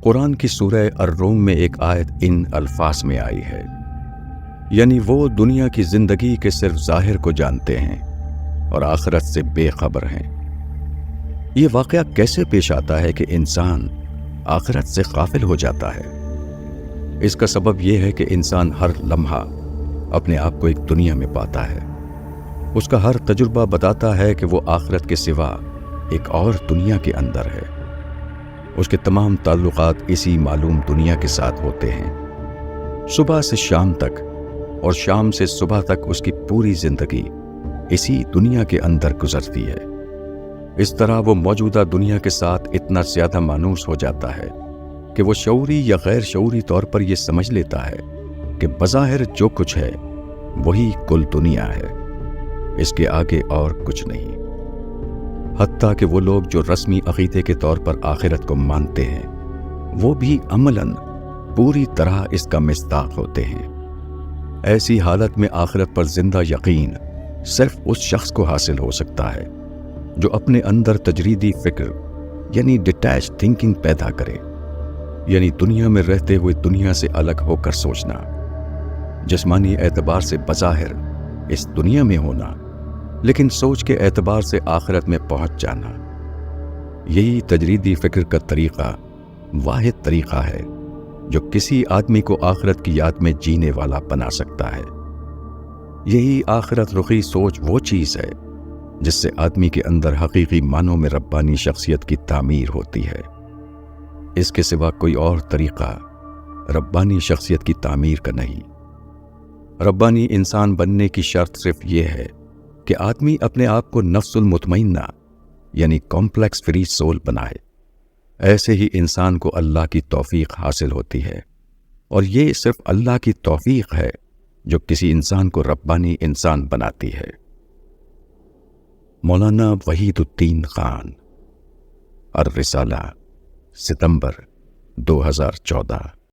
قرآن کی سورہ الروم میں ایک آیت ان الفاظ میں آئی ہے، یعنی وہ دنیا کی زندگی کے صرف ظاہر کو جانتے ہیں اور آخرت سے بے خبر ہیں۔ یہ واقعہ کیسے پیش آتا ہے کہ انسان آخرت سے غافل ہو جاتا ہے؟ اس کا سبب یہ ہے کہ انسان ہر لمحہ اپنے آپ کو ایک دنیا میں پاتا ہے۔ اس کا ہر تجربہ بتاتا ہے کہ وہ آخرت کے سوا ایک اور دنیا کے اندر ہے۔ اس کے تمام تعلقات اسی معلوم دنیا کے ساتھ ہوتے ہیں، صبح سے شام تک اور شام سے صبح تک اس کی پوری زندگی اسی دنیا کے اندر گزرتی ہے۔ اس طرح وہ موجودہ دنیا کے ساتھ اتنا زیادہ مانوس ہو جاتا ہے کہ وہ شعوری یا غیر شعوری طور پر یہ سمجھ لیتا ہے کہ بظاہر جو کچھ ہے وہی کل دنیا ہے، اس کے آگے اور کچھ نہیں۔ حتیٰ کہ وہ لوگ جو رسمی عقیدے کے طور پر آخرت کو مانتے ہیں، وہ بھی عملاً پوری طرح اس کا مصداق ہوتے ہیں۔ ایسی حالت میں آخرت پر زندہ یقین صرف اس شخص کو حاصل ہو سکتا ہے جو اپنے اندر تجریدی فکر یعنی ڈیٹیچ تھنکنگ پیدا کرے، یعنی دنیا میں رہتے ہوئے دنیا سے الگ ہو کر سوچنا، جسمانی اعتبار سے بظاہر اس دنیا میں ہونا لیکن سوچ کے اعتبار سے آخرت میں پہنچ جانا۔ یہی تجریدی فکر کا طریقہ واحد طریقہ ہے جو کسی آدمی کو آخرت کی یاد میں جینے والا بنا سکتا ہے۔ یہی آخرت رخی سوچ وہ چیز ہے جس سے آدمی کے اندر حقیقی معنوں میں ربانی شخصیت کی تعمیر ہوتی ہے۔ اس کے سوا کوئی اور طریقہ ربانی شخصیت کی تعمیر کا نہیں۔ ربانی انسان بننے کی شرط صرف یہ ہے کہ آدمی اپنے آپ کو نفس المطمئنہ یعنی کمپلیکس فری سول بنائے۔ ایسے ہی انسان کو اللہ کی توفیق حاصل ہوتی ہے، اور یہ صرف اللہ کی توفیق ہے جو کسی انسان کو ربانی انسان بناتی ہے۔ مولانا وحید الدین خان، الرسالہ، ستمبر 2014۔